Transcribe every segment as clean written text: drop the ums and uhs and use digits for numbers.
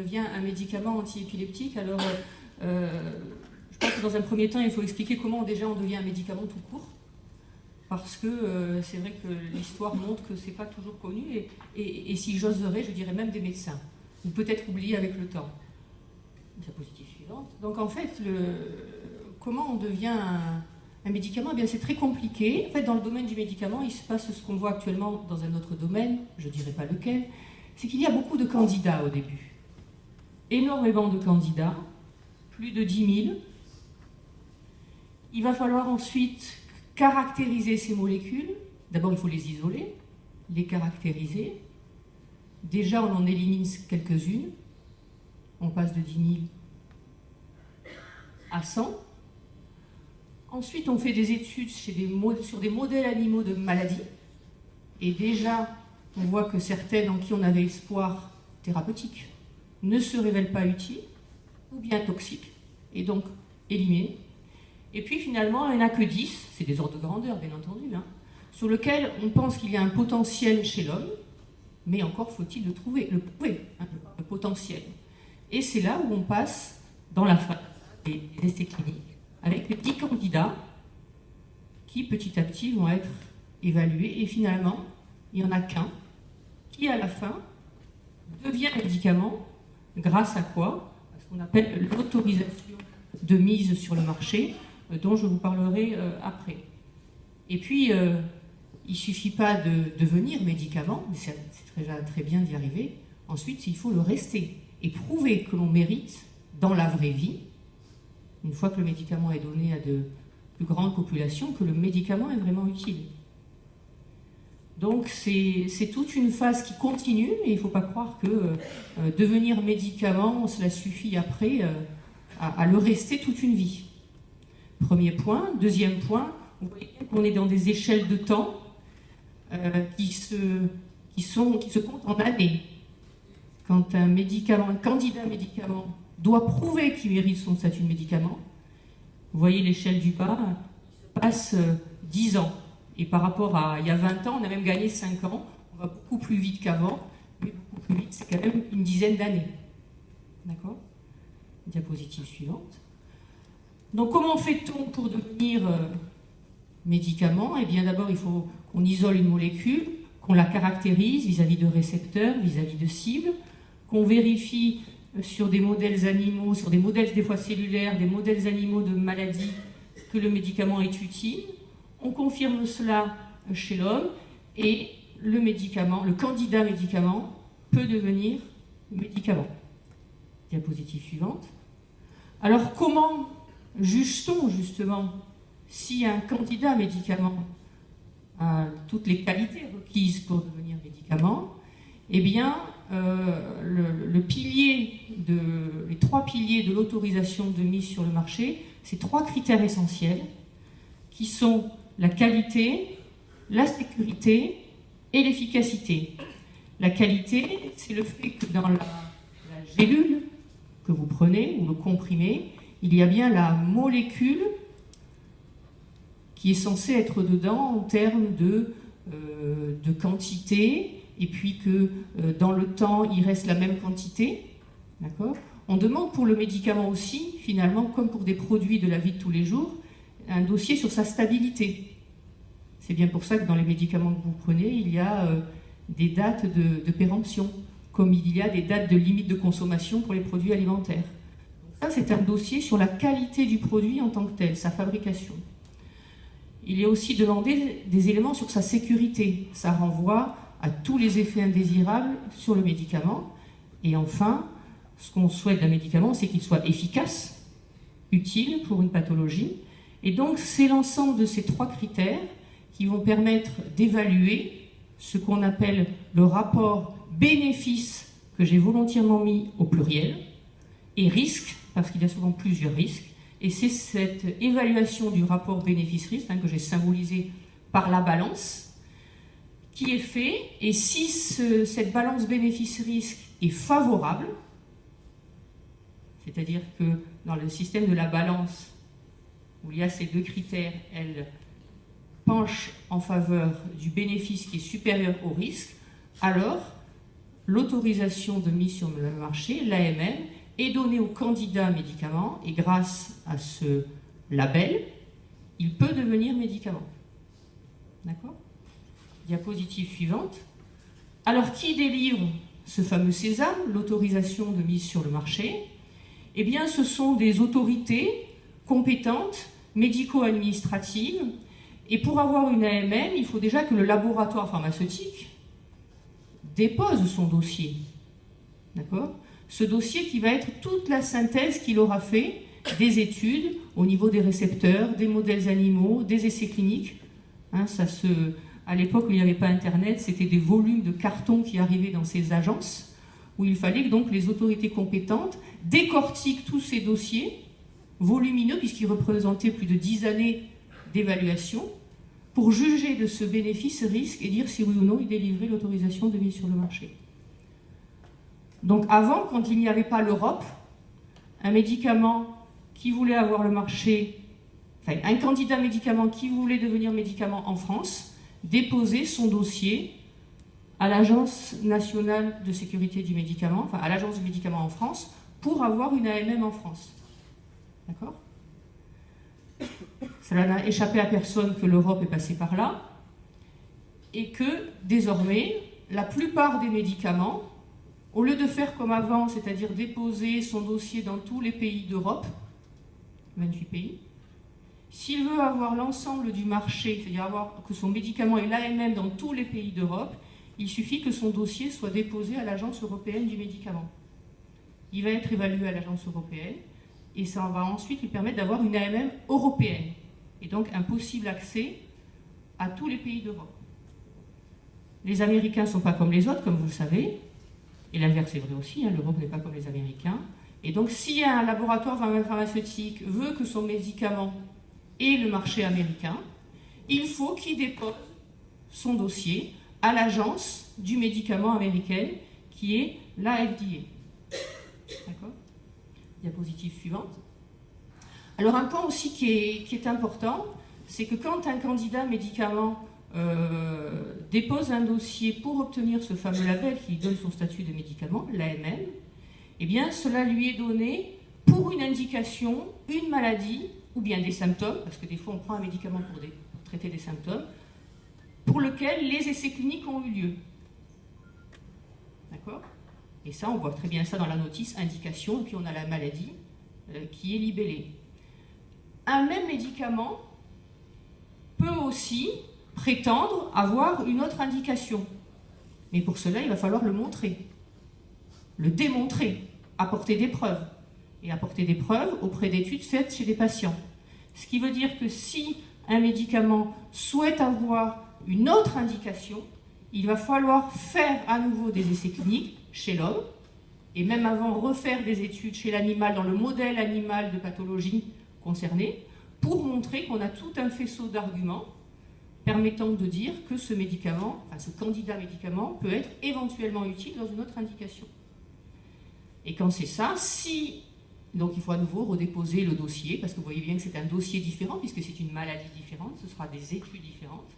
devient un médicament antiépileptique. Alors, je pense que dans un premier temps, il faut expliquer comment déjà on devient un médicament tout court. Parce que c'est vrai que l'histoire montre que ce n'est pas toujours connu. Et si j'oserais, je dirais même des médecins. Ou peut-être oubliés avec le temps. Diapositive suivante. Donc en fait, comment on devient un médicament? Eh bien, c'est très compliqué. En fait, dans le domaine du médicament, il se passe ce qu'on voit actuellement dans un autre domaine, je ne dirais pas lequel, c'est qu'il y a beaucoup de candidats au début. Énormément de candidats, plus de 10 000. Il va falloir ensuite caractériser ces molécules. D'abord, il faut les isoler, les caractériser. Déjà, on en élimine quelques-unes. On passe de 10 000 à 100. Ensuite, on fait des études sur des modèles animaux de maladies. Et déjà, on voit que certaines en qui on avait espoir thérapeutique ne se révèlent pas utiles ou bien toxiques, et donc éliminées. Et puis finalement, il n'y en a que 10, c'est des ordres de grandeur bien entendu, sur lesquels on pense qu'il y a un potentiel chez l'homme, mais encore faut-il le prouver, le potentiel. Et c'est là où on passe dans la phase des essais cliniques, avec les 10 candidats qui petit à petit vont être évalués, et finalement, il n'y en a qu'un qui à la fin devient médicament, grâce à quoi? À ce qu'on appelle l'autorisation de mise sur le marché, dont je vous parlerai après. Et puis, il ne suffit pas de devenir médicament, mais c'est déjà très bien d'y arriver. Ensuite, il faut le rester et prouver que l'on mérite dans la vraie vie, une fois que le médicament est donné à de plus grandes populations, que le médicament est vraiment utile. Donc c'est toute une phase qui continue, et il ne faut pas croire que devenir médicament, cela suffit après à le rester toute une vie. Premier point. Deuxième point, vous voyez qu'on est dans des échelles de temps qui se comptent en années. Quand un candidat médicament doit prouver qu'il mérite son statut de médicament, vous voyez l'échelle du bas, il se passe 10 ans. Et par rapport à il y a 20 ans, on a même gagné 5 ans. On va beaucoup plus vite qu'avant, mais beaucoup plus vite, c'est quand même une dizaine d'années. D'accord? Diapositive suivante. Donc comment fait-on pour devenir médicament? Eh bien d'abord, il faut qu'on isole une molécule, qu'on la caractérise vis-à-vis de récepteurs, vis-à-vis de cibles, qu'on vérifie sur des modèles animaux, sur des modèles des fois cellulaires, des modèles animaux de maladies, que le médicament est utile. On confirme cela chez l'homme et le candidat médicament peut devenir médicament. Diapositive suivante. Alors comment juge-t-on justement si un candidat médicament a toutes les qualités requises pour devenir médicament? Eh bien, les 3 piliers de l'autorisation de mise sur le marché, c'est 3 critères essentiels qui sont la qualité, la sécurité et l'efficacité. La qualité, c'est le fait que dans la gélule que vous prenez, ou le comprimé, il y a bien la molécule qui est censée être dedans en termes de quantité, et puis que dans le temps, il reste la même quantité. D'accord ? On demande pour le médicament aussi, finalement, comme pour des produits de la vie de tous les jours, un dossier sur sa stabilité. C'est bien pour ça que dans les médicaments que vous prenez, il y a des dates de péremption, comme il y a des dates de limite de consommation pour les produits alimentaires. Donc ça, c'est un dossier sur la qualité du produit en tant que tel, sa fabrication. Il est aussi demandé des éléments sur sa sécurité. Ça renvoie à tous les effets indésirables sur le médicament. Et enfin, ce qu'on souhaite d'un médicament, c'est qu'il soit efficace, utile pour une pathologie. Et donc, c'est l'ensemble de ces 3 critères qui vont permettre d'évaluer ce qu'on appelle le rapport bénéfice, que j'ai volontairement mis au pluriel, et risque, parce qu'il y a souvent plusieurs risques. Et c'est cette évaluation du rapport bénéfice-risque que j'ai symbolisé par la balance qui est fait. Et si cette balance bénéfice-risque est favorable, c'est-à-dire que dans le système de la balance, où il y a ces 2 critères, elle penche en faveur du bénéfice qui est supérieur au risque, alors l'autorisation de mise sur le marché, l'AMM, est donnée au candidat médicament et grâce à ce label, il peut devenir médicament. D'accord ? Diapositive suivante. Alors, qui délivre ce fameux sésame, l'autorisation de mise sur le marché? Eh bien, ce sont des autorités compétentes, médico-administratives. Et pour avoir une AMM, il faut déjà que le laboratoire pharmaceutique dépose son dossier. D'accord ? Ce dossier qui va être toute la synthèse qu'il aura fait des études au niveau des récepteurs, des modèles animaux, des essais cliniques. Hein, à l'époque où il n'y avait pas Internet, c'était des volumes de cartons qui arrivaient dans ces agences, où il fallait que donc les autorités compétentes décortiquent tous ces dossiers volumineux, puisqu'ils représentaient plus de 10 années d'évaluation, pour juger de ce bénéfice-risque et dire si oui ou non il délivrait l'autorisation de mise sur le marché. Donc avant, quand il n'y avait pas l'Europe, un médicament qui voulait avoir le marché, enfin un candidat médicament qui voulait devenir médicament en France, déposait son dossier à l'Agence nationale de sécurité du médicament, enfin à l'Agence du médicament en France, pour avoir une AMM en France. D'accord ? Cela n'a échappé à personne que l'Europe est passée par là et que désormais, la plupart des médicaments, au lieu de faire comme avant, c'est-à-dire déposer son dossier dans tous les pays d'Europe, 28 pays, s'il veut avoir l'ensemble du marché, c'est-à-dire avoir que son médicament ait l'AMM dans tous les pays d'Europe, il suffit que son dossier soit déposé à l'Agence européenne du médicament. Il va être évalué à l'Agence européenne et ça va ensuite lui permettre d'avoir une AMM européenne et donc un possible accès à tous les pays d'Europe. Les Américains ne sont pas comme les autres, comme vous le savez, et l'inverse est vrai aussi, hein, l'Europe n'est pas comme les Américains. Et donc si un laboratoire pharmaceutique veut que son médicament ait le marché américain, il faut qu'il dépose son dossier à l'agence du médicament américaine qui est la FDA. D'accord ? Diapositive suivante. Alors un point aussi qui est important, c'est que quand un candidat médicament dépose un dossier pour obtenir ce fameux label qui donne son statut de médicament, l'AMM, eh bien cela lui est donné pour une indication, une maladie ou bien des symptômes, parce que des fois on prend un médicament pour traiter des symptômes, pour lequel les essais cliniques ont eu lieu. D'accord ? Et ça, on voit très bien ça dans la notice, indication, et puis on a la maladie qui est libellée. Un même médicament peut aussi prétendre avoir une autre indication. Mais pour cela, il va falloir le montrer, le démontrer, apporter des preuves. Et apporter des preuves auprès d'études faites chez des patients. Ce qui veut dire que si un médicament souhaite avoir une autre indication, il va falloir faire à nouveau des essais cliniques chez l'homme, et même avant refaire des études chez l'animal, dans le modèle animal de pathologie concernée, pour montrer qu'on a tout un faisceau d'arguments permettant de dire que ce médicament, enfin ce candidat médicament, peut être éventuellement utile dans une autre indication. Et quand c'est ça, donc il faut à nouveau redéposer le dossier, parce que vous voyez bien que c'est un dossier différent, puisque c'est une maladie différente, ce sera des études différentes,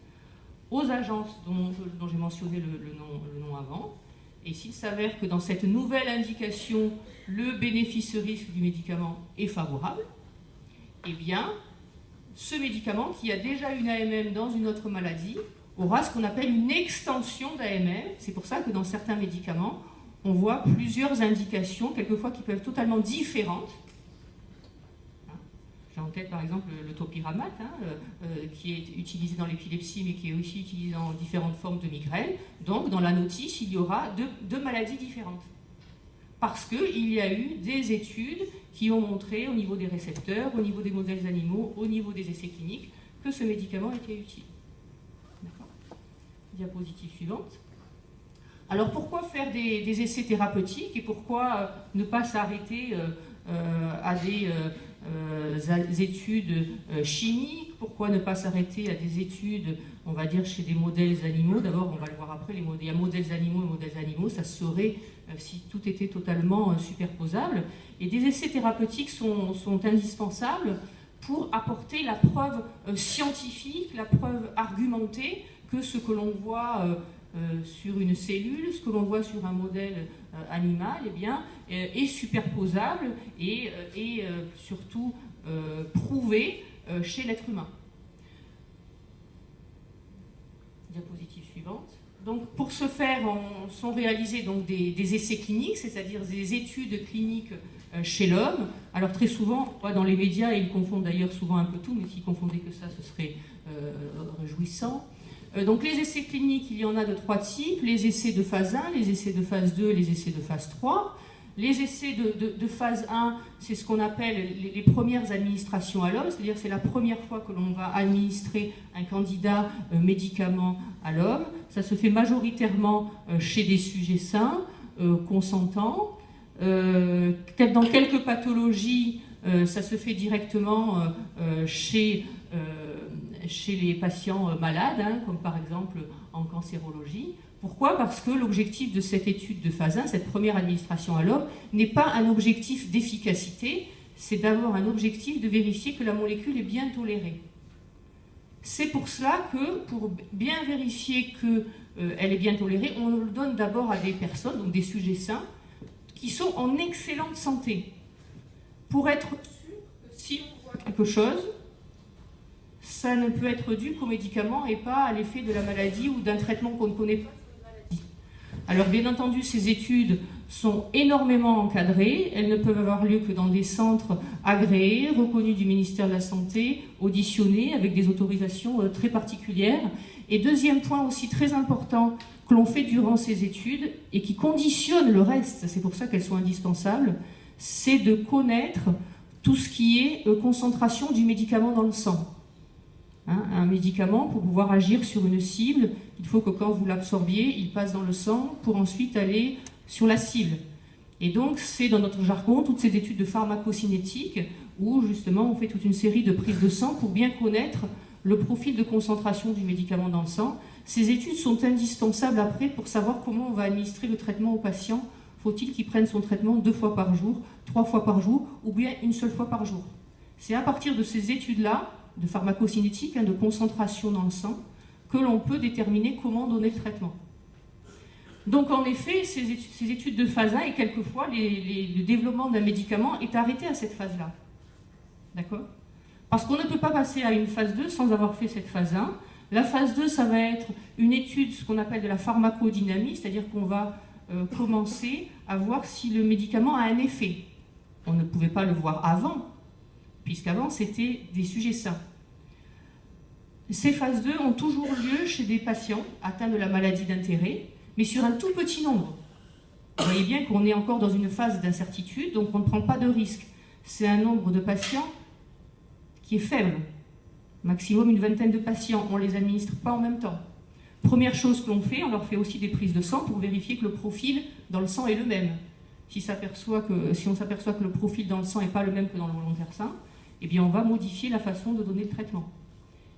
aux agences dont j'ai mentionné le nom avant. Et s'il s'avère que dans cette nouvelle indication, le bénéfice-risque du médicament est favorable, eh bien, ce médicament qui a déjà une AMM dans une autre maladie aura ce qu'on appelle une extension d'AMM. C'est pour ça que dans certains médicaments, on voit plusieurs indications, quelquefois qui peuvent être totalement différentes. J'ai en tête par exemple le topiramate, qui est utilisé dans l'épilepsie, mais qui est aussi utilisé dans différentes formes de migraine. Donc dans la notice, il y aura deux maladies différentes. Parce qu'il y a eu des études qui ont montré au niveau des récepteurs, au niveau des modèles animaux, au niveau des essais cliniques, que ce médicament était utile. D'accord ? Diapositive suivante. Alors pourquoi faire des essais thérapeutiques et pourquoi ne pas s'arrêter à des études chimiques? Pourquoi ne pas s'arrêter à des études, on va dire, chez des modèles animaux? D'abord, on va le voir après, il y a modèles animaux et modèles animaux, ça se saurait si tout était totalement superposable. Et des essais thérapeutiques sont indispensables pour apporter la preuve scientifique, la preuve argumentée que ce que l'on voit sur une cellule, ce que l'on voit sur un modèle animal, eh bien, est superposable et surtout prouvé chez l'être humain. Diapositive suivante. Donc, pour ce faire, sont réalisés donc des essais cliniques, c'est-à-dire des études cliniques chez l'homme. Alors très souvent, dans les médias, ils confondent d'ailleurs souvent un peu tout, mais s'ils confondaient que ça, ce serait réjouissant. Donc les essais cliniques, il y en a de 3 types, les essais de phase 1, les essais de phase 2, les essais de phase 3. Les essais de phase 1, c'est ce qu'on appelle les premières administrations à l'homme, c'est-à-dire c'est la première fois que l'on va administrer un candidat médicament à l'homme. Ça se fait majoritairement chez des sujets sains, consentants. Dans quelques pathologies, ça se fait directement chez les patients malades, hein, comme par exemple en cancérologie. Pourquoi? Parce que l'objectif de cette étude de phase 1, cette première administration à l'homme, n'est pas un objectif d'efficacité, c'est d'abord un objectif de vérifier que la molécule est bien tolérée. C'est pour cela que, pour bien vérifier qu'elle est bien tolérée, on le donne d'abord à des personnes, donc des sujets sains, qui sont en excellente santé. Pour être sûr que si on voit quelque chose, ça ne peut être dû qu'au médicament et pas à l'effet de la maladie ou d'un traitement qu'on ne connaît pas. Alors bien entendu, ces études sont énormément encadrées, elles ne peuvent avoir lieu que dans des centres agréés, reconnus du ministère de la Santé, auditionnés, avec des autorisations très particulières. Et deuxième point aussi très important que l'on fait durant ces études et qui conditionne le reste, c'est pour ça qu'elles sont indispensables, c'est de connaître tout ce qui est concentration du médicament dans le sang. Un médicament, pour pouvoir agir sur une cible, il faut que quand vous l'absorbiez, il passe dans le sang pour ensuite aller sur la cible. Et donc, c'est dans notre jargon toutes ces études de pharmacocinétique où justement on fait toute une série de prises de sang pour bien connaître le profil de concentration du médicament dans le sang. Ces études sont indispensables après pour savoir comment on va administrer le traitement au patient. Faut-il qu'il prenne son traitement 2 fois par jour, 3 fois par jour ou bien une seule fois par jour? C'est à partir de ces études-là de pharmacocinétique, de concentration dans le sang, que l'on peut déterminer comment donner le traitement. Donc en effet, ces études de phase 1, et quelquefois le développement d'un médicament est arrêté à cette phase-là. D'accord? Parce qu'on ne peut pas passer à une phase 2 sans avoir fait cette phase 1. La phase 2, ça va être une étude, ce qu'on appelle de la pharmacodynamie, c'est-à-dire qu'on va commencer à voir si le médicament a un effet. On ne pouvait pas le voir avant, puisqu'avant c'était des sujets sains. Ces phases 2 ont toujours lieu chez des patients atteints de la maladie d'intérêt, mais sur un tout petit nombre. Vous voyez bien qu'on est encore dans une phase d'incertitude, donc on ne prend pas de risque. C'est un nombre de patients qui est faible. Maximum une vingtaine de patients, on ne les administre pas en même temps. Première chose que l'on fait, on leur fait aussi des prises de sang pour vérifier que le profil dans le sang est le même. Si on s'aperçoit que le profil dans le sang n'est pas le même que dans le volontaire sain, eh bien on va modifier la façon de donner le traitement.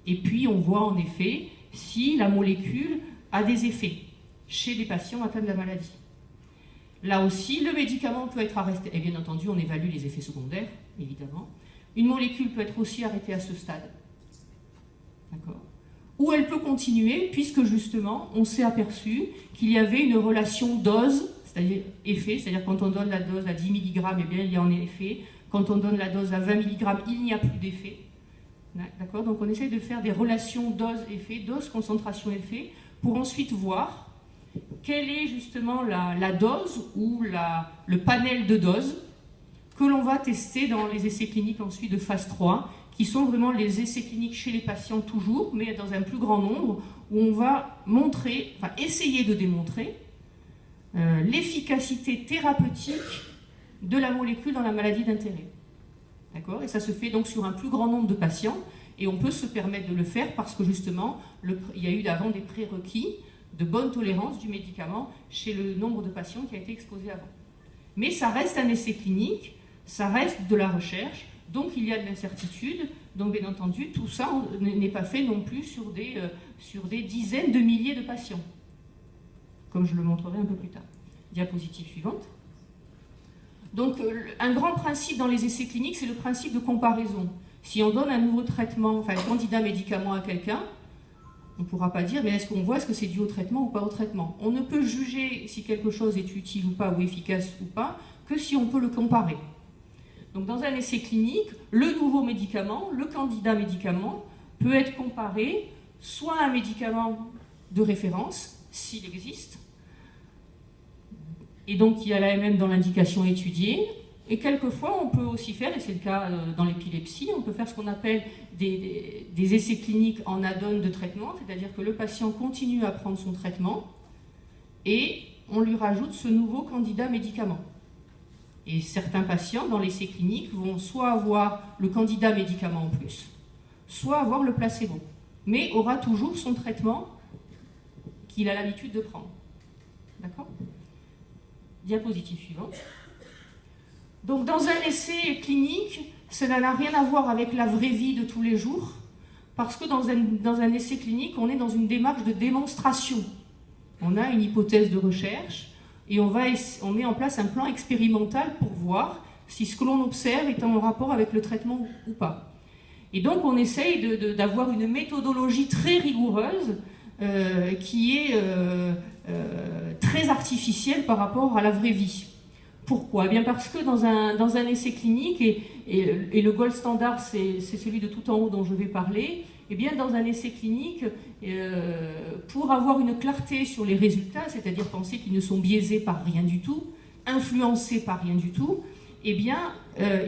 Et puis on voit en effet si la molécule a des effets chez les patients atteints de la maladie. Là aussi, le médicament peut être arrêté, et bien entendu on évalue les effets secondaires, évidemment. Une molécule peut être aussi arrêtée à ce stade. D'accord ? Ou elle peut continuer, puisque justement on s'est aperçu qu'il y avait une relation dose, c'est-à-dire effet, c'est-à-dire quand on donne la dose à 10 mg, eh bien il y a un effet. Quand on donne la dose à 20 mg, il n'y a plus d'effet. D'accord ? Donc on essaie de faire des relations dose-effet, dose-concentration-effet, pour ensuite voir quelle est justement la dose ou le panel de doses que l'on va tester dans les essais cliniques ensuite de phase 3, qui sont vraiment les essais cliniques chez les patients toujours, mais dans un plus grand nombre, où on va essayer de démontrer l'efficacité thérapeutique de la molécule dans la maladie d'intérêt. D'accord ? Et ça se fait donc sur un plus grand nombre de patients, et on peut se permettre de le faire parce que justement, il y a eu avant des prérequis de bonne tolérance du médicament chez le nombre de patients qui a été exposé avant. Mais ça reste un essai clinique, ça reste de la recherche, donc il y a de l'incertitude, donc bien entendu, tout ça n'est pas fait non plus sur des dizaines de milliers de patients, comme je le montrerai un peu plus tard. Diapositive suivante. Donc, un grand principe dans les essais cliniques, c'est le principe de comparaison. Si on donne un nouveau traitement, un candidat médicament à quelqu'un, On ne pourra pas dire, mais est-ce qu'on voit est-ce que c'est dû au traitement ou pas au traitement? On ne peut juger si quelque chose est utile ou pas, ou efficace ou pas, que si on peut le comparer. Donc dans un essai clinique, le nouveau médicament, le candidat médicament, peut être comparé soit à un médicament de référence, s'il existe, et donc il y a l'AMM dans l'indication étudiée, et quelquefois on peut aussi faire, et c'est le cas dans l'épilepsie, on peut faire ce qu'on appelle des essais cliniques en add-on de traitement, c'est-à-dire que le patient continue à prendre son traitement, et on lui rajoute ce nouveau candidat médicament. Et certains patients, dans l'essai clinique, vont soit avoir le candidat médicament en plus, soit avoir le placebo, mais aura toujours son traitement qu'il a l'habitude de prendre. D'accord? Diapositive suivante. Donc, dans un essai clinique, cela n'a rien à voir avec la vraie vie de tous les jours, parce que dans un essai clinique, on est dans une démarche de démonstration. On a une hypothèse de recherche, et on met en place un plan expérimental pour voir si ce que l'on observe est en rapport avec le traitement ou pas. Et donc on essaye d'avoir une méthodologie très rigoureuse qui est très artificielle par rapport à la vraie vie. Pourquoi? Eh bien parce que dans un essai clinique, et le gold standard c'est celui de tout en haut dont je vais parler, eh bien dans un essai clinique, pour avoir une clarté sur les résultats, c'est-à-dire penser qu'ils ne sont biaisés par rien du tout, influencés par rien du tout, eh bien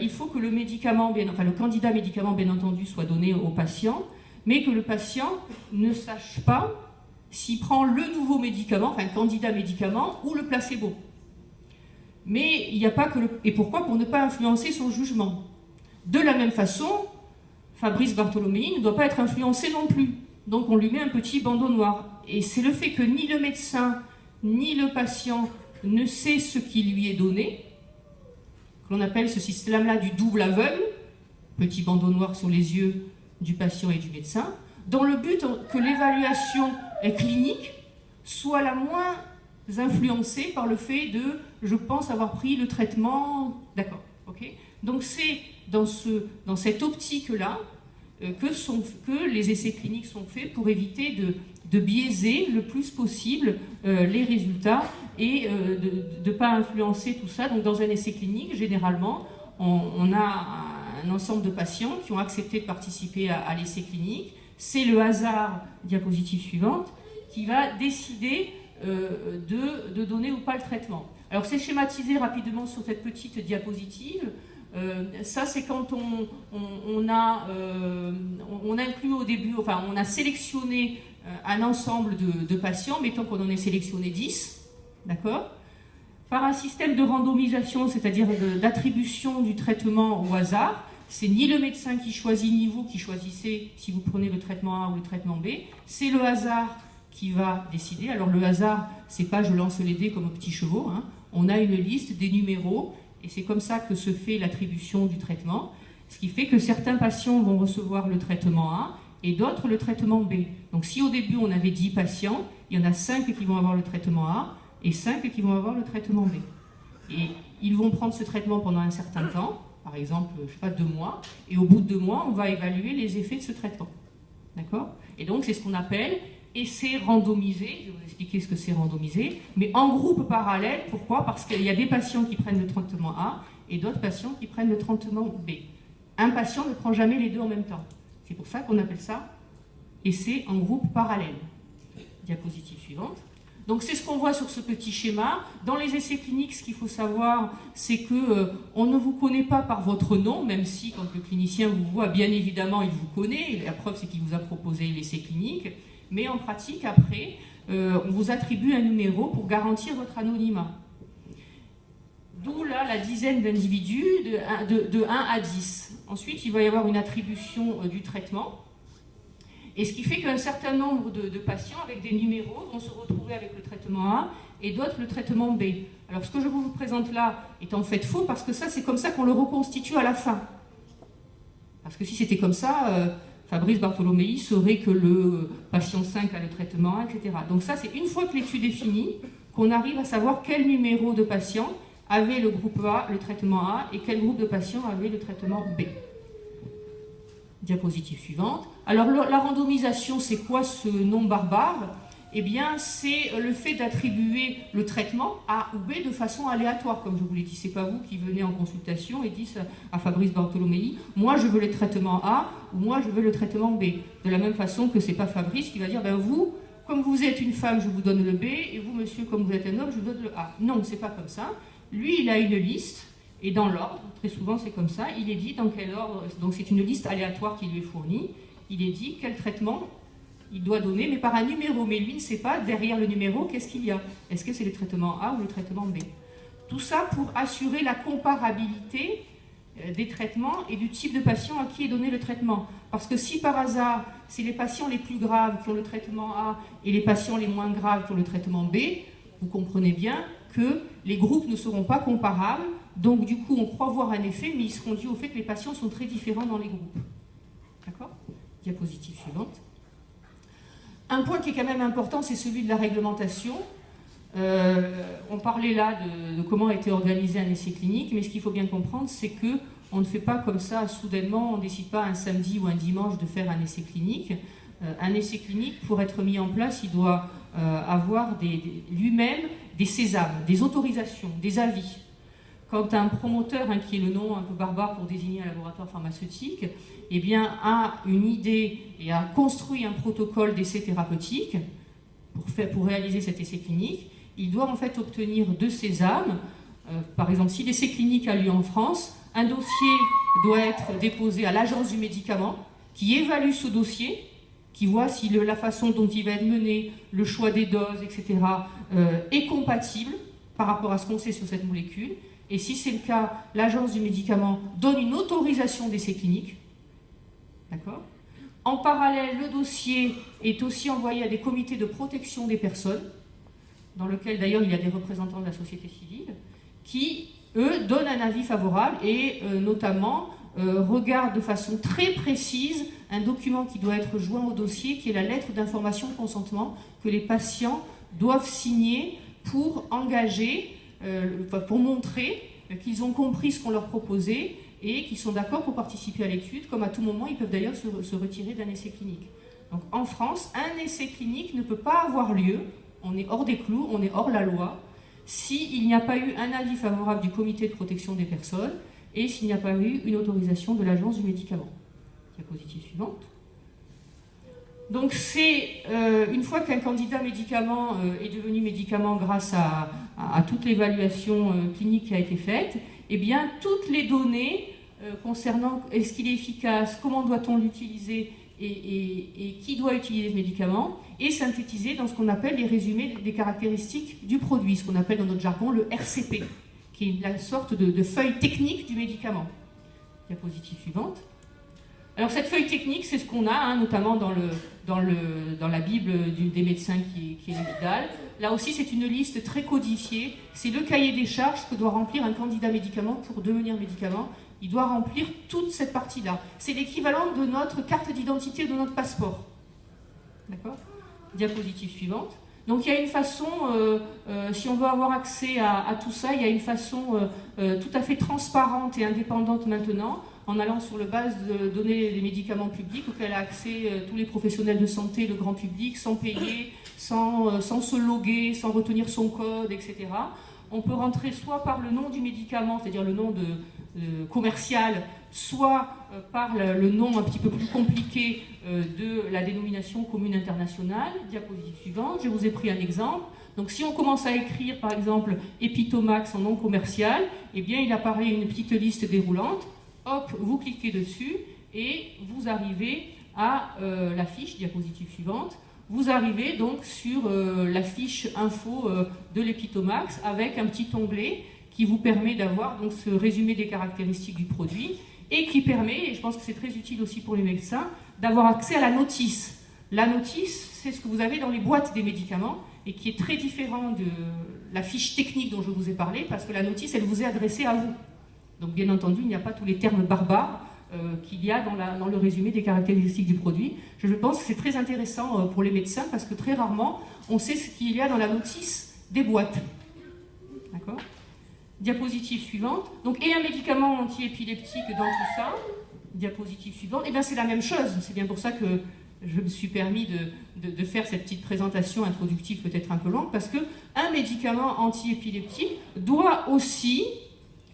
il faut que le médicament, enfin le candidat médicament bien entendu soit donné au patient, mais que le patient ne sache pas s'il prend le nouveau médicament, enfin le candidat médicament ou le placebo. Mais il n'y a pas que et pourquoi? Pour ne pas influencer son jugement. De la même façon, Fabrice Bartholomei ne doit pas être influencé non plus. Donc on lui met un petit bandeau noir. Et c'est le fait que ni le médecin, ni le patient ne sait ce qui lui est donné, que l'on appelle ce système-là du double aveugle, petit bandeau noir sur les yeux du patient et du médecin, dans le but que l'évaluation clinique soit la moins influencée par le fait de « je pense avoir pris le traitement », d'accord, ok. Donc c'est dans cette optique-là que les essais cliniques sont faits pour éviter de biaiser le plus possible les résultats et de ne pas influencer tout ça. Donc dans un essai clinique, généralement, on a un ensemble de patients qui ont accepté de participer à l'essai clinique. C'est le hasard, diapositive suivante, qui va décider de donner ou pas le traitement. Alors c'est schématisé rapidement sur cette petite diapositive. Ça c'est quand on inclut au début, enfin on a sélectionné un ensemble de patients, mettons qu'on en ait sélectionné 10, d'accord, par un système de randomisation, c'est-à-dire d'attribution du traitement au hasard. C'est ni le médecin qui choisit, ni vous qui choisissez si vous prenez le traitement A ou le traitement B, c'est le hasard qui va décider. Alors le hasard, c'est pas je lance les dés comme aux petits chevaux, hein. On a une liste, des numéros, et c'est comme ça que se fait l'attribution du traitement, ce qui fait que certains patients vont recevoir le traitement A et d'autres le traitement B. Donc si au début on avait 10 patients, il y en a 5 qui vont avoir le traitement A et 5 qui vont avoir le traitement B. Et ils vont prendre ce traitement pendant un certain temps, par exemple, je sais pas, 2 mois, et au bout de 2 mois, on va évaluer les effets de ce traitement. D'accord? Et donc c'est ce qu'on appelle essai randomisé, je vais vous expliquer ce que c'est randomisé, mais en groupe parallèle. Pourquoi? Parce qu'il y a des patients qui prennent le traitement A et d'autres patients qui prennent le traitement B. Un patient ne prend jamais les deux en même temps. C'est pour ça qu'on appelle ça essai en groupe parallèle. Diapositive suivante. Donc c'est ce qu'on voit sur ce petit schéma. Dans les essais cliniques, ce qu'il faut savoir, c'est qu'on ne vous connaît pas par votre nom, même si quand le clinicien vous voit, bien évidemment, il vous connaît. Et la preuve, c'est qu'il vous a proposé l'essai clinique. Mais en pratique, après, on vous attribue un numéro pour garantir votre anonymat. D'où là la dizaine d'individus de 1 à 10. Ensuite, il va y avoir une attribution du traitement. Et ce qui fait qu'un certain nombre de patients avec des numéros vont se retrouver avec le traitement A et d'autres le traitement B. Alors ce que je vous présente là est en fait faux parce que ça, c'est comme ça qu'on le reconstitue à la fin. Parce que si c'était comme ça... Fabrice Bartholomei saurait que le patient 5 a le traitement A, etc. Donc ça, c'est une fois que l'étude est finie, qu'on arrive à savoir quel numéro de patients avait le groupe A, le traitement A, et quel groupe de patients avait le traitement B. Diapositive suivante. Alors la randomisation, c'est quoi ce nom barbare? Eh bien, c'est le fait d'attribuer le traitement A ou B de façon aléatoire, comme je vous l'ai dit. C'est pas vous qui venez en consultation et dites à Fabrice Bartholomei, moi je veux le traitement A ou moi je veux le traitement B. De la même façon que c'est pas Fabrice qui va dire, ben vous, comme vous êtes une femme, je vous donne le B, et vous, monsieur, comme vous êtes un homme, je vous donne le A. Non, c'est pas comme ça. Lui, il a une liste, et dans l'ordre, très souvent c'est comme ça, il est dit dans quel ordre, donc c'est une liste aléatoire qui lui est fournie, il est dit quel traitement il doit donner, mais par un numéro. Mais lui ne sait pas, derrière le numéro, qu'est-ce qu'il y a. Est-ce que c'est le traitement A ou le traitement B? Tout ça pour assurer la comparabilité des traitements et du type de patient à qui est donné le traitement. Parce que si par hasard, c'est les patients les plus graves qui ont le traitement A et les patients les moins graves qui ont le traitement B, vous comprenez bien que les groupes ne seront pas comparables. Donc du coup, on croit voir un effet, mais ils seront dus au fait que les patients sont très différents dans les groupes. D'accord? Diapositive suivante. Un point qui est quand même important, c'est celui de la réglementation. On parlait là de comment a été organisé un essai clinique, mais ce qu'il faut bien comprendre, c'est qu'on ne fait pas comme ça soudainement, on ne décide pas un samedi ou un dimanche de faire un essai clinique. Un essai clinique, pour être mis en place, il doit avoir lui-même des sésames, des autorisations, des avis. Quand un promoteur, qui est le nom un peu barbare pour désigner un laboratoire pharmaceutique, eh bien, a une idée et a construit un protocole d'essai thérapeutique pour réaliser cet essai clinique, il doit en fait obtenir deux sésames. Par exemple, si l'essai clinique a lieu en France, un dossier doit être déposé à l'agence du médicament qui évalue ce dossier, qui voit si la façon dont il va être mené, le choix des doses, etc., est compatible par rapport à ce qu'on sait sur cette molécule. Et si c'est le cas, l'agence du médicament donne une autorisation d'essai clinique. D'accord ? En parallèle, le dossier est aussi envoyé à des comités de protection des personnes, dans lequel d'ailleurs il y a des représentants de la société civile, qui, eux, donnent un avis favorable et notamment regardent de façon très précise un document qui doit être joint au dossier, qui est la lettre d'information de consentement que les patients doivent signer pour engager, pour montrer qu'ils ont compris ce qu'on leur proposait et qu'ils sont d'accord pour participer à l'étude, comme à tout moment ils peuvent d'ailleurs se retirer d'un essai clinique. Donc en France, un essai clinique ne peut pas avoir lieu, on est hors des clous, on est hors la loi, s'il n'y a pas eu un avis favorable du comité de protection des personnes et s'il n'y a pas eu une autorisation de l'agence du médicament. Diapositive suivante. Donc c'est une fois qu'un candidat médicament est devenu médicament grâce à toute l'évaluation clinique qui a été faite, eh bien toutes les données concernant est-ce qu'il est efficace, comment doit-on l'utiliser et qui doit utiliser ce médicament est synthétisé dans ce qu'on appelle les résumés des caractéristiques du produit, ce qu'on appelle dans notre jargon le RCP, qui est la sorte de feuille technique du médicament. Diapositive suivante. Alors cette feuille technique, c'est ce qu'on a, notamment dans la Bible des médecins qui est l'Amygdale. Là aussi, c'est une liste très codifiée. C'est le cahier des charges que doit remplir un candidat médicament pour devenir médicament. Il doit remplir toute cette partie-là. C'est l'équivalent de notre carte d'identité ou de notre passeport. D'accord ? Diapositive suivante. Donc il y a une façon, si on veut avoir accès à tout ça, il y a une façon tout à fait transparente et indépendante maintenant, en allant sur le base de donner les médicaments publics auxquels a accès tous les professionnels de santé, le grand public, sans payer, sans se loguer, sans retenir son code, etc. On peut rentrer soit par le nom du médicament, c'est-à-dire le nom commercial, soit par le nom un petit peu plus compliqué de la dénomination commune internationale. Diapositive suivante, je vous ai pris un exemple. Donc si on commence à écrire par exemple Epitomax en nom commercial, eh bien il apparaît une petite liste déroulante. Hop, vous cliquez dessus et vous arrivez à la fiche, diapositive suivante. Vous arrivez donc sur la fiche info de l'Epitomax avec un petit onglet qui vous permet d'avoir donc ce résumé des caractéristiques du produit et qui permet, et je pense que c'est très utile aussi pour les médecins, d'avoir accès à la notice. La notice, c'est ce que vous avez dans les boîtes des médicaments et qui est très différent de la fiche technique dont je vous ai parlé parce que la notice, elle vous est adressée à vous. Donc bien entendu, il n'y a pas tous les termes barbares qu'il y a dans le résumé des caractéristiques du produit. Je pense que c'est très intéressant pour les médecins parce que très rarement, on sait ce qu'il y a dans la notice des boîtes. D'accord ? Diapositive suivante. Donc, et un médicament antiépileptique dans tout ça. Diapositive suivante. Eh bien, c'est la même chose. C'est bien pour ça que je me suis permis de faire cette petite présentation introductive peut-être un peu longue, parce qu'un médicament antiépileptique doit aussi,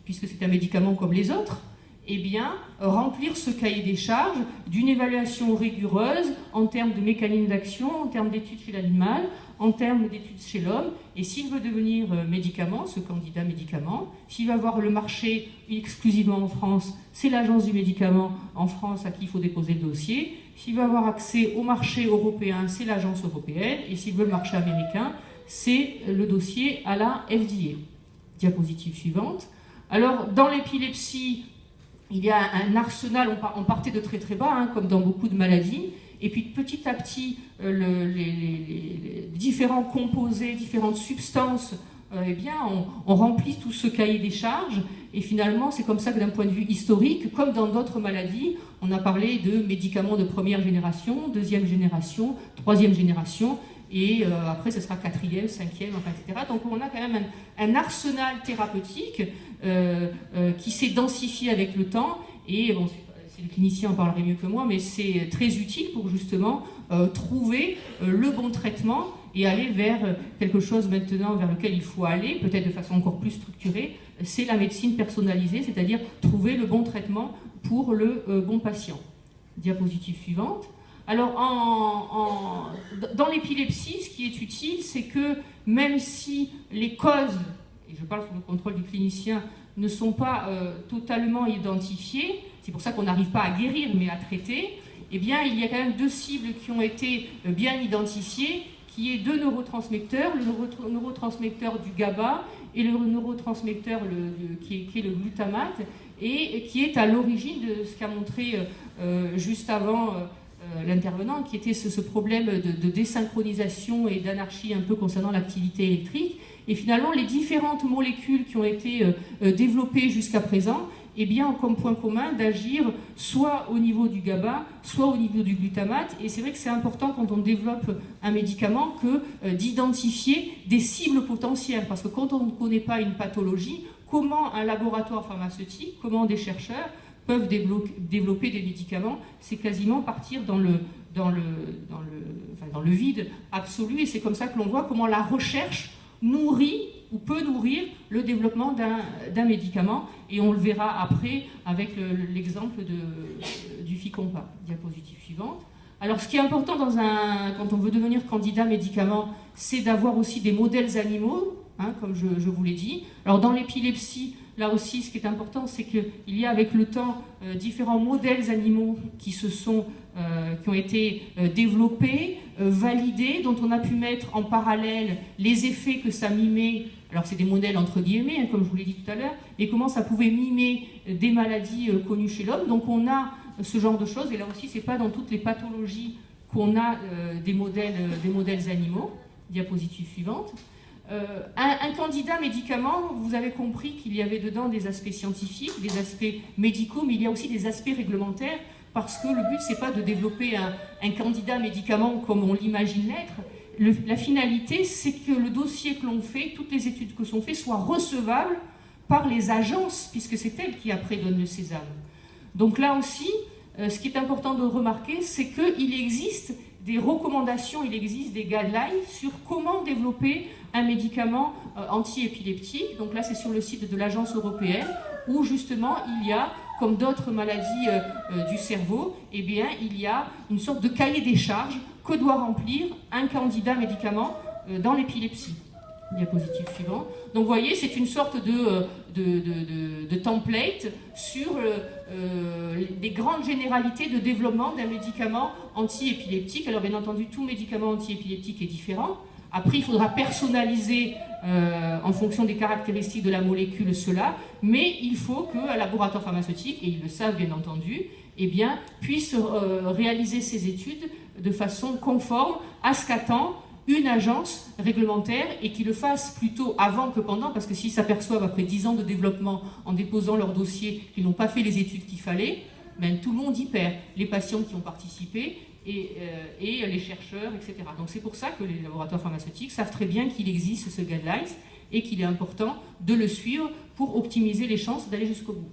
puisque c'est un médicament comme les autres, eh bien, remplir ce cahier des charges d'une évaluation rigoureuse en termes de mécanisme d'action, en termes d'études chez l'animal, en termes d'études chez l'homme. Et s'il veut devenir médicament, ce candidat médicament, s'il va avoir le marché exclusivement en France, c'est l'agence du médicament en France à qui il faut déposer le dossier. S'il veut avoir accès au marché européen, c'est l'agence européenne. Et s'il veut le marché américain, c'est le dossier à la FDA. Diapositive suivante. Alors, dans l'épilepsie, il y a un arsenal, on partait de très très bas, hein, comme dans beaucoup de maladies, et puis petit à petit, les différents composés, différentes substances, eh bien, on remplit tout ce cahier des charges, et finalement, c'est comme ça que d'un point de vue historique, comme dans d'autres maladies, on a parlé de médicaments de première génération, deuxième génération, troisième génération, et après ce sera quatrième, cinquième, enfin, etc. Donc on a quand même un arsenal thérapeutique qui s'est densifié avec le temps, et bon, les cliniciens en parleraient mieux que moi, mais c'est très utile pour justement trouver le bon traitement et aller vers quelque chose maintenant vers lequel il faut aller, peut-être de façon encore plus structurée, c'est la médecine personnalisée, c'est-à-dire trouver le bon traitement pour le bon patient. Diapositive suivante. Alors, dans l'épilepsie, ce qui est utile, c'est que même si les causes, et je parle sous le contrôle du clinicien, ne sont pas totalement identifiées, c'est pour ça qu'on n'arrive pas à guérir, mais à traiter, eh bien, il y a quand même deux cibles qui ont été bien identifiées, qui est deux neurotransmetteurs, le neurotransmetteur du GABA et le neurotransmetteur qui est le glutamate, et qui est à l'origine de ce qu'a montré juste avant l'intervenant, qui était ce problème de désynchronisation et d'anarchie un peu concernant l'activité électrique. Et finalement, les différentes molécules qui ont été développées jusqu'à présent, eh bien, ont comme point commun d'agir soit au niveau du GABA, soit au niveau du glutamate. Et c'est vrai que c'est important quand on développe un médicament d'identifier des cibles potentielles. Parce que quand on ne connaît pas une pathologie, comment un laboratoire pharmaceutique, comment des chercheurs peuvent développer des médicaments, c'est quasiment partir dans le vide absolu. Et c'est comme ça que l'on voit comment la recherche nourrit ou peut nourrir le développement d'un médicament, et on le verra après avec l'exemple du Ficompa. Diapositive suivante. Alors ce qui est important quand on veut devenir candidat médicament, c'est d'avoir aussi des modèles animaux, hein, comme je vous l'ai dit. Alors dans l'épilepsie, là aussi ce qui est important, c'est qu'il y a avec le temps différents modèles animaux qui ont été développés, validés, dont on a pu mettre en parallèle les effets que ça mimait. Alors c'est des modèles entre guillemets, hein, comme je vous l'ai dit tout à l'heure, et comment ça pouvait mimer des maladies connues chez l'homme. Donc on a ce genre de choses, et là aussi c'est pas dans toutes les pathologies qu'on a des modèles animaux. Diapositive suivante. Un candidat médicament, vous avez compris qu'il y avait dedans des aspects scientifiques, des aspects médicaux, mais il y a aussi des aspects réglementaires, parce que le but c'est pas de développer un candidat médicament comme on l'imagine l'être. La finalité, c'est que le dossier que l'on fait, toutes les études que sont faites, soient recevables par les agences, puisque c'est elles qui après donnent le sésame. Donc là aussi, ce qui est important de remarquer, c'est qu'il existe des recommandations, il existe des guidelines sur comment développer un médicament anti-épileptique. Donc là, c'est sur le site de l'agence européenne, où justement, il y a, comme d'autres maladies du cerveau, eh bien, il y a une sorte de cahier des charges que doit remplir un candidat médicament dans l'épilepsie. Diapositive suivante. Donc vous voyez, c'est une sorte de template sur les grandes généralités de développement d'un médicament anti-épileptique. Alors bien entendu, tout médicament anti-épileptique est différent. Après, il faudra personnaliser en fonction des caractéristiques de la molécule cela, mais il faut qu'un laboratoire pharmaceutique, et ils le savent bien entendu, eh bien, puisse réaliser ses études de façon conforme à ce qu'attend une agence réglementaire, et qui le fasse plutôt avant que pendant, parce que s'ils s'aperçoivent après 10 ans de développement en déposant leur dossier qu'ils n'ont pas fait les études qu'il fallait, ben, tout le monde y perd, les patients qui ont participé et les chercheurs, etc. Donc c'est pour ça que les laboratoires pharmaceutiques savent très bien qu'il existe ce guidelines et qu'il est important de le suivre pour optimiser les chances d'aller jusqu'au bout.